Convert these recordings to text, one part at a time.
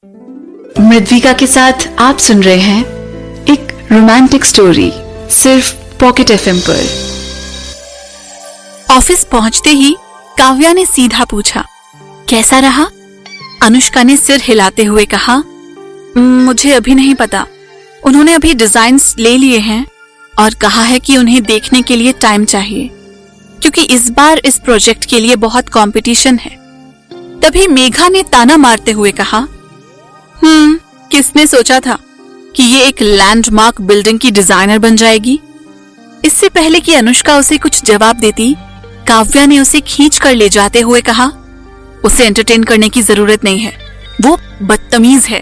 मृद्विका के साथ आप सुन रहे हैं एक रोमांटिक स्टोरी सिर्फ पॉकेट एफएम पर। ऑफिस पहुंचते ही काव्या ने सीधा पूछा, कैसा रहा? अनुष्का ने सिर हिलाते हुए कहा, मुझे अभी नहीं पता। उन्होंने अभी डिजाइन्स ले लिए हैं और कहा है कि उन्हें देखने के लिए टाइम चाहिए, क्योंकि इस बार इस प्रोजेक्ट के लिए बहुत कंपटीशन है। तभी मेघा ने ताना मारते हुए कहा, किसने सोचा था कि ये एक लैंडमार्क बिल्डिंग की डिजाइनर बन जाएगी? इससे पहले कि अनुष्का उसे कुछ जवाब देती, काव्या ने उसे खींच कर ले जाते हुए कहा, उसे एंटरटेन करने की जरूरत नहीं है, वो बदतमीज है।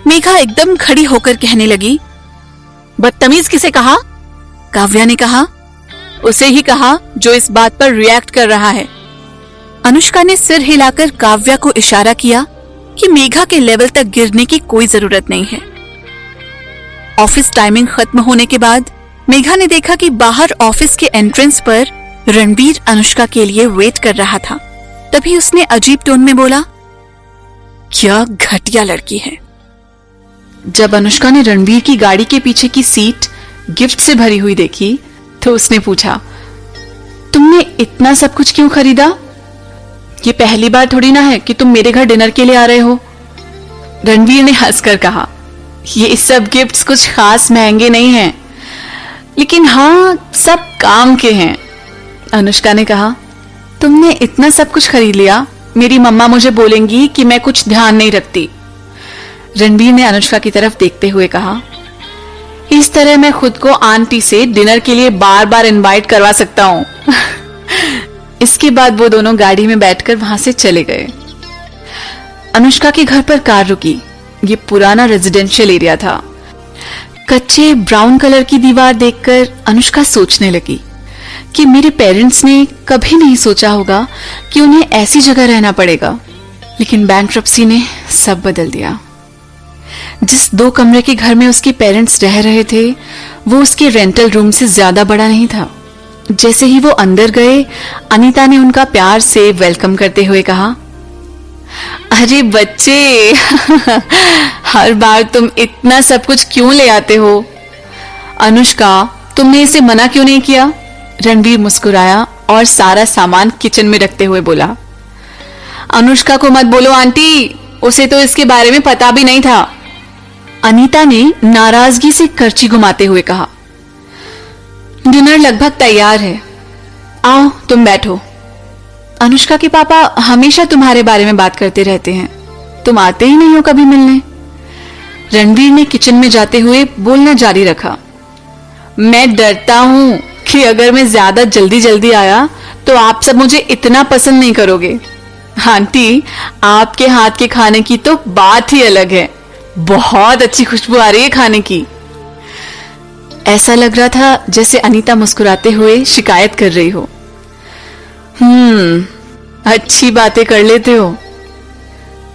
मेघा एकदम खड़ी होकर कहने लगी, बदतमीज किसे कहा? काव्या ने कहा, उसे ही कहा जो इस बात पर रिएक्ट कर रहा है। अनुष्का ने सिर हिलाकर काव्या को इशारा किया कि मेघा के लेवल तक गिरने की कोई जरूरत नहीं है। ऑफिस टाइमिंग खत्म होने के बाद मेघा ने देखा कि बाहर ऑफिस के एंट्रेंस पर रणवीर अनुष्का के लिए वेट कर रहा था। तभी उसने अजीब टोन में बोला, क्या घटिया लड़की है। जब अनुष्का ने रणवीर की गाड़ी के पीछे की सीट गिफ्ट से भरी हुई देखी तो उसने पूछा, तुमने इतना सब कुछ क्यों खरीदा? ये पहली बार थोड़ी ना है कि तुम मेरे घर डिनर के लिए आ रहे हो। रणवीर ने हंसकर कहा, ये सब गिफ्ट्स कुछ खास महंगे नहीं हैं, लेकिन हाँ सब काम के हैं। अनुष्का ने कहा, तुमने इतना सब कुछ खरीद लिया, मेरी मम्मा मुझे बोलेंगी कि मैं कुछ ध्यान नहीं रखती। रणवीर ने अनुष्का की तरफ देखते हुए कहा, इस तरह मैं खुद को आंटी से डिनर के लिए बार बार इनवाइट करवा सकता हूं। इसके बाद वो दोनों गाड़ी में बैठकर वहां से चले गए। अनुष्का के घर पर कार रुकी। ये पुराना रेजिडेंशियल एरिया था। कच्चे ब्राउन कलर की दीवार देखकर अनुष्का सोचने लगी कि मेरे पेरेंट्स ने कभी नहीं सोचा होगा कि उन्हें ऐसी जगह रहना पड़ेगा, लेकिन बैंक्रप्सी ने सब बदल दिया। जिस 2 कमरे के घर में उसके पेरेंट्स रह रहे थे वो उसके रेंटल रूम से ज्यादा बड़ा नहीं था। जैसे ही वो अंदर गए, अनीता ने उनका प्यार से वेलकम करते हुए कहा, अरे बच्चे, हर बार तुम इतना सब कुछ क्यों ले आते हो? अनुष्का, तुमने इसे मना क्यों नहीं किया? रणवीर मुस्कुराया और सारा सामान किचन में रखते हुए बोला, अनुष्का को मत बोलो आंटी, उसे तो इसके बारे में पता भी नहीं था। अनीता ने नाराजगी से करची घुमाते हुए कहा, डिनर लगभग तैयार है, आओ तुम बैठो। अनुष्का के पापा हमेशा तुम्हारे बारे में बात करते रहते हैं, तुम आते ही नहीं हो कभी मिलने। रणवीर ने किचन में जाते हुए बोलना जारी रखा, मैं डरता हूं कि अगर मैं ज्यादा जल्दी जल्दी आया तो आप सब मुझे इतना पसंद नहीं करोगे। आंटी, आपके हाथ के खाने की तो बात ही अलग है, बहुत अच्छी खुशबू आ रही है खाने की। ऐसा लग रहा था जैसे अनीता मुस्कुराते हुए शिकायत कर रही हो। अच्छी बातें कर लेते हो,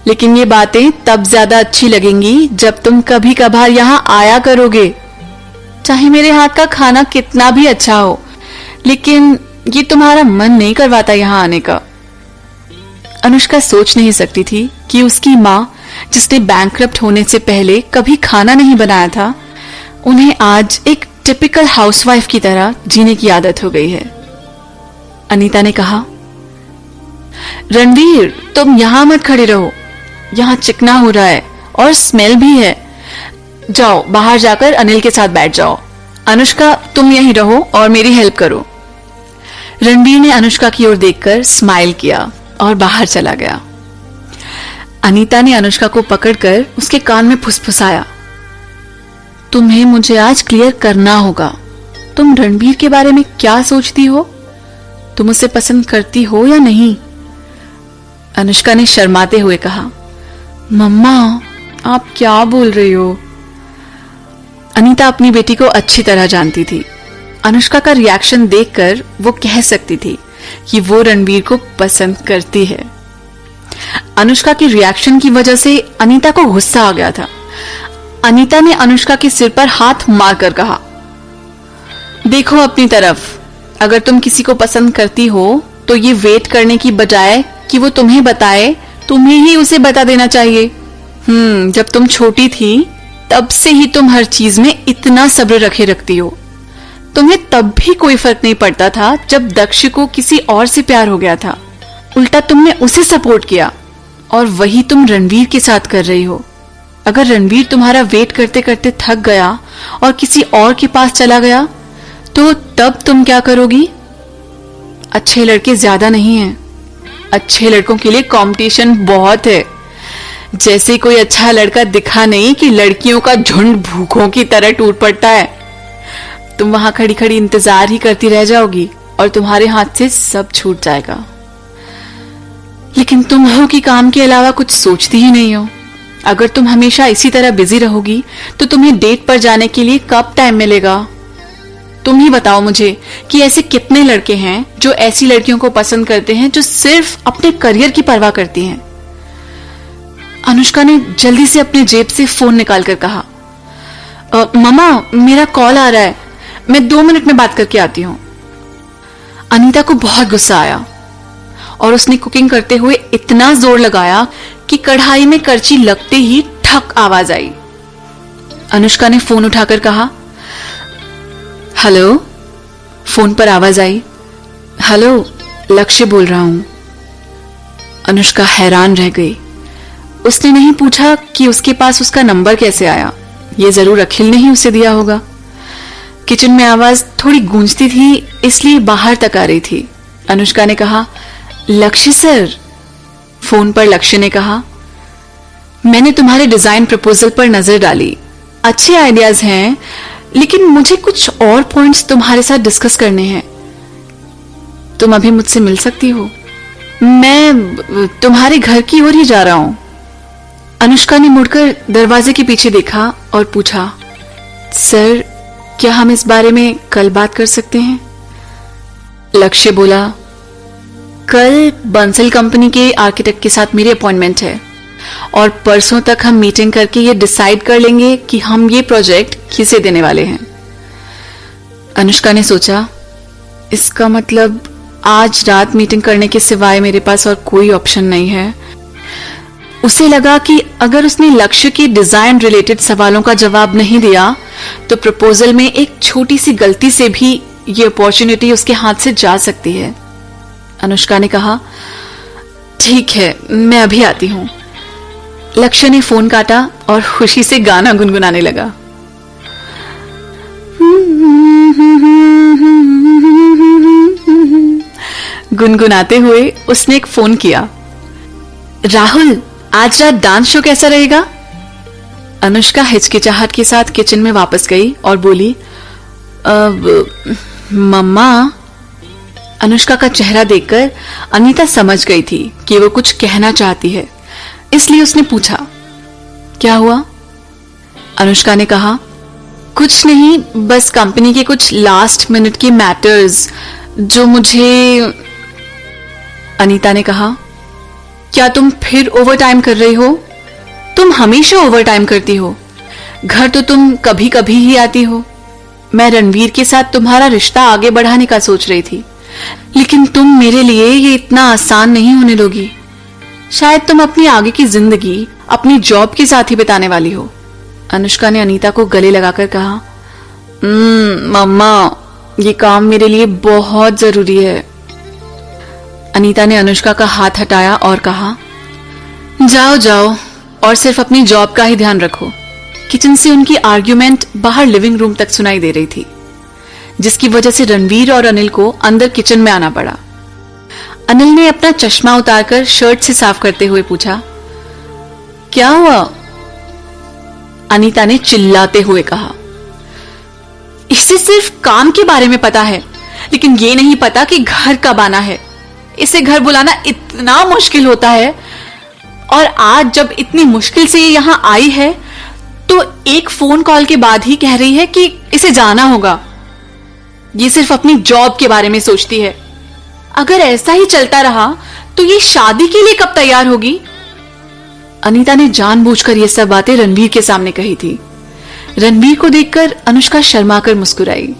लेकिन ये बातें तब ज्यादा अच्छी लगेंगी जब तुम कभी कभार यहां आया करोगे। चाहे मेरे हाथ का खाना कितना भी अच्छा हो, लेकिन ये तुम्हारा मन नहीं करवाता यहां आने का। अनुष्का सोच नहीं सकती थी कि उसकी माँ, जिसने बैंकरप्ट होने से पहले कभी खाना नहीं बनाया था, उन्हें आज एक टिपिकल हाउसवाइफ की तरह जीने की आदत हो गई है। अनीता ने कहा, रणवीर, तुम यहां मत खड़े रहो, यहां चिकना हो रहा है और स्मेल भी है। जाओ बाहर जाकर अनिल के साथ बैठ जाओ। अनुष्का, तुम यहीं रहो और मेरी हेल्प करो। रणवीर ने अनुष्का की ओर देखकर स्माइल किया और बाहर चला गया। अनीता ने अनुष्का को पकड़कर उसके कान में फुसफुसाया, तुम्हें मुझे आज क्लियर करना होगा, तुम रणवीर के बारे में क्या सोचती हो? तुम उसे पसंद करती हो या नहीं? अनुष्का ने शर्माते हुए कहा, मम्मा आप क्या बोल रही हो? अनीता अपनी बेटी को अच्छी तरह जानती थी। अनुष्का का रिएक्शन देखकर वो कह सकती थी कि वो रणवीर को पसंद करती है। अनुष्का की रिएक्शन की वजह से अनीता को गुस्सा आ गया था। अनीता ने अनुष्का के सिर पर हाथ मारकर कहा, देखो अपनी तरफ, अगर तुम किसी को पसंद करती हो तो ये वेट करने की बजाय कि वो तुम्हें बताए, तुम्हें ही उसे बता देना चाहिए। जब तुम छोटी थी तब से ही तुम हर चीज में इतना सब्र रखे रखती हो। तुम्हें तब भी कोई फर्क नहीं पड़ता था जब दक्ष को किसी और से प्यार हो गया था। उल्टा तुमने उसे सपोर्ट किया और वही तुम रणवीर के साथ कर रही हो। अगर रणवीर तुम्हारा वेट करते करते थक गया और किसी और के पास चला गया तो तब तुम क्या करोगी? अच्छे लड़के ज्यादा नहीं हैं। अच्छे लड़कों के लिए कंपटीशन बहुत है। जैसे कोई अच्छा लड़का दिखा नहीं कि लड़कियों का झुंड भूखों की तरह टूट पड़ता है। तुम वहां खड़ी खड़ी इंतजार ही करती रह जाओगी और तुम्हारे हाथ से सब छूट जाएगा। लेकिन तुम हो कि काम के अलावा कुछ सोचती ही नहीं हो। अगर तुम हमेशा इसी तरह बिजी रहोगी तो तुम्हें डेट पर जाने के लिए कब टाइम मिलेगा? तुम ही बताओ मुझे कि ऐसे कितने लड़के हैं जो ऐसी लड़कियों को पसंद करते हैं जो सिर्फ अपने करियर की परवाह करती हैं। अनुष्का ने जल्दी से अपने जेब से फोन निकालकर कहा, मम्मा मेरा कॉल आ रहा है, मैं 2 मिनट में बात करके आती हूं। अनीता को बहुत गुस्सा आया और उसने कुकिंग करते हुए इतना जोर लगाया कि कढ़ाई में करछी लगते ही ठक आवाज आई। अनुष्का ने फोन उठाकर कहा, हेलो। फोन पर आवाज आई, हेलो लक्ष्य बोल रहा हूं। अनुष्का हैरान रह गई। उसने नहीं पूछा कि उसके पास उसका नंबर कैसे आया। ये जरूर अखिल ने ही उसे दिया होगा। किचन में आवाज थोड़ी गूंजती थी इसलिए बाहर तक आ रही थी। अनुष्का ने कहा, लक्ष्य सर। फोन पर लक्ष्य ने कहा, मैंने तुम्हारे डिजाइन प्रपोजल पर नजर डाली। अच्छे आइडियाज हैं लेकिन मुझे कुछ और पॉइंट्स तुम्हारे साथ डिस्कस करने हैं। तुम अभी मुझसे मिल सकती हो? मैं तुम्हारे घर की ओर ही जा रहा हूं। अनुष्का ने मुड़कर दरवाजे के पीछे देखा और पूछा, सर क्या हम इस बारे में कल बात कर सकते हैं? लक्ष्य बोला, कल बंसल कंपनी के आर्किटेक्ट के साथ मेरी अपॉइंटमेंट है और परसों तक हम मीटिंग करके ये डिसाइड कर लेंगे कि हम ये प्रोजेक्ट किसे देने वाले हैं। अनुष्का ने सोचा, इसका मतलब आज रात मीटिंग करने के सिवाय मेरे पास और कोई ऑप्शन नहीं है। उसे लगा कि अगर उसने लक्ष्य के डिजाइन रिलेटेड सवालों का जवाब नहीं दिया तो प्रपोजल में एक छोटी सी गलती से भी ये अपॉर्चुनिटी उसके हाथ से जा सकती है। अनुष्का ने कहा, ठीक है मैं अभी आती हूं। लक्ष्य ने फोन काटा और खुशी से गाना गुनगुनाने लगा। गुनगुनाते हुए उसने एक फोन किया, राहुल आज रात डांस शो कैसा रहेगा? अनुष्का हिचकिचाहट के साथ किचन में वापस गई और बोली, मम्मा। अनुष्का का चेहरा देखकर अनीता समझ गई थी कि वो कुछ कहना चाहती है, इसलिए उसने पूछा, क्या हुआ? अनुष्का ने कहा, कुछ नहीं, बस कंपनी के कुछ लास्ट मिनट के मैटर्स जो मुझे। अनीता ने कहा, क्या तुम फिर ओवर टाइम कर रही हो? तुम हमेशा ओवर टाइम करती हो। घर तो तुम कभी कभी ही आती हो। मैं रणवीर के साथ तुम्हारा रिश्ता आगे बढ़ाने का सोच रही थी, लेकिन तुम मेरे लिए ये इतना आसान नहीं होने दोगी। शायद तुम अपनी आगे की जिंदगी अपनी जॉब के साथ ही बिताने वाली हो। अनुष्का ने अनीता को गले लगाकर कहा, मम्मा ये काम मेरे लिए बहुत जरूरी है। अनीता ने अनुष्का का हाथ हटाया और कहा, जाओ जाओ और सिर्फ अपनी जॉब का ही ध्यान रखो। किचन से उनकी आर्ग्यूमेंट बाहर लिविंग रूम तक सुनाई दे रही थी, जिसकी वजह से रणवीर और अनिल को अंदर किचन में आना पड़ा। अनिल ने अपना चश्मा उतारकर शर्ट से साफ करते हुए पूछा, क्या हुआ? अनीता ने चिल्लाते हुए कहा, इसे सिर्फ काम के बारे में पता है, लेकिन ये नहीं पता कि घर कब आना है। इसे घर बुलाना इतना मुश्किल होता है, और आज जब इतनी मुश्किल से ये यहां आई है तो एक फोन कॉल के बाद ही कह रही है कि इसे जाना होगा। ये सिर्फ अपनी जॉब के बारे में सोचती है। अगर ऐसा ही चलता रहा तो ये शादी के लिए कब तैयार होगी? अनीता ने जानबूझकर ये सब बातें रणवीर के सामने कही थी। रणवीर को देखकर अनुष्का शर्माकर मुस्कुराई।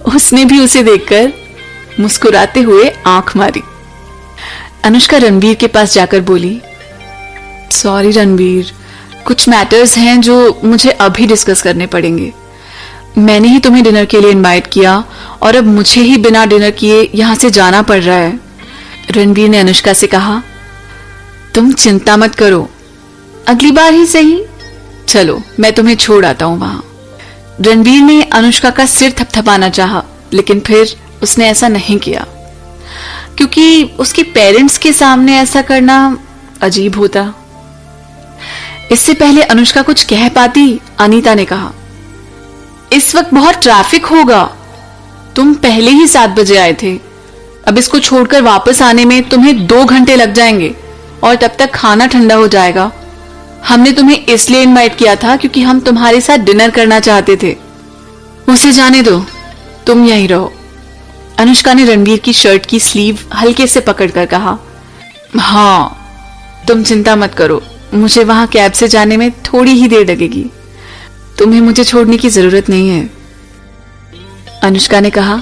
उसने भी उसे देखकर मुस्कुराते हुए आंख मारी। अनुष्का रणवीर के पास जाकर बोली, सॉरी रणबीर, कुछ मैटर्स हैं जो मुझे अभी डिस्कस करने पड़ेंगे। मैंने ही तुम्हें डिनर के लिए इनवाइट किया और अब मुझे ही बिना डिनर किए यहां से जाना पड़ रहा है। रणबीर ने अनुष्का से कहा, तुम चिंता मत करो, अगली बार ही सही, चलो मैं तुम्हें छोड़ आता हूं वहां। रणबीर ने अनुष्का का सिर थपथपाना चाहा, लेकिन फिर उसने ऐसा नहीं किया क्योंकि उसके पेरेंट्स के सामने ऐसा करना अजीब होता। इससे पहले अनुष्का कुछ कह पाती, अनीता ने कहा, इस वक्त बहुत ट्रैफिक होगा, तुम पहले ही 7 बजे आए थे, अब इसको छोड़कर वापस आने में तुम्हें 2 घंटे लग जाएंगे और तब तक खाना ठंडा हो जाएगा। हमने तुम्हें इसलिए इनवाइट किया था क्योंकि हम तुम्हारे साथ डिनर करना चाहते थे। उसे जाने दो, तुम यहीं रहो। अनुष्का ने रणबीर की शर्ट की स्लीव हल्के से पकड़कर कहा, हाँ तुम चिंता मत करो, मुझे वहां कैब से जाने में थोड़ी ही देर लगेगी, तुम्हें मुझे छोड़ने की जरूरत नहीं है। अनुष्का ने कहा,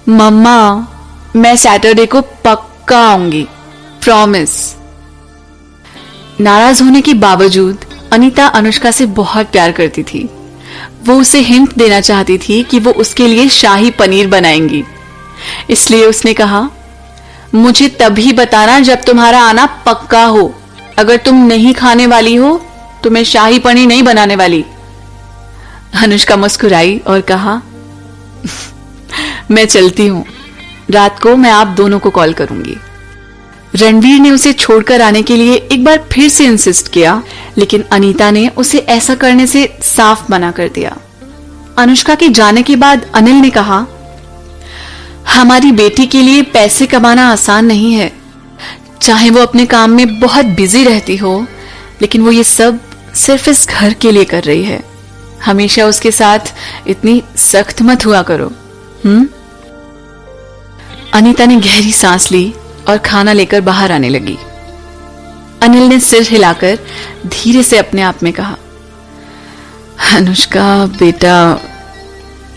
मम्मा मैं सैटरडे को पक्का आऊंगी, प्रॉमिस। नाराज होने के बावजूद अनीता अनुष्का से बहुत प्यार करती थी। वो उसे हिंट देना चाहती थी कि वो उसके लिए शाही पनीर बनाएंगी, इसलिए उसने कहा, मुझे तभी बताना जब तुम्हारा आना पक्का हो, अगर तुम नहीं खाने वाली हो तो मैं शाही पनीर नहीं बनाने वाली। अनुष्का मुस्कुराई और कहा, मैं चलती हूं, रात को मैं आप दोनों को कॉल करूंगी। रणबीर ने उसे छोड़कर आने के लिए एक बार फिर से इंसिस्ट किया, लेकिन अनीता ने उसे ऐसा करने से साफ मना कर दिया। अनुष्का के जाने के बाद अनिल ने कहा, हमारी बेटी के लिए पैसे कमाना आसान नहीं है, चाहे वो अपने काम में बहुत बिजी रहती हो, लेकिन वो ये सब सिर्फ इस घर के लिए कर रही है। हमेशा उसके साथ इतनी सख्त मत हुआ करो। अनीता ने गहरी सांस ली और खाना लेकर बाहर आने लगी। अनिल ने सिर हिलाकर धीरे से अपने आप में कहा, अनुष्का बेटा,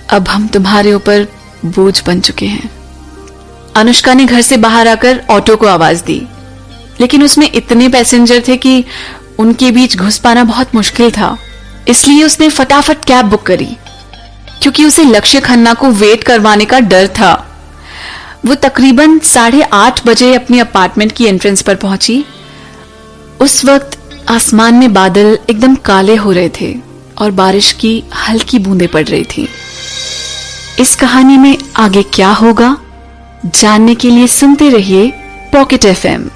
अब हम तुम्हारे ऊपर बोझ बन चुके हैं। अनुष्का ने घर से बाहर आकर ऑटो को आवाज दी, लेकिन उसमें इतने पैसेंजर थे कि उनके बीच घुस पाना बहुत मुश्किल था। इसलिए उसने फटाफट कैब बुक करी, क्योंकि उसे लक्ष्य खन्ना को वेट करवाने का डर था। वो तकरीबन 8:30 बजे अपनी अपार्टमेंट की एंट्रेंस पर पहुंची। उस वक्त आसमान में बादल एकदम काले हो रहे थे और बारिश की हल्की बूंदें पड़ रही थी। इस कहानी में आगे क्या होगा जानने के लिए सुनते रहिए पॉकेट FM।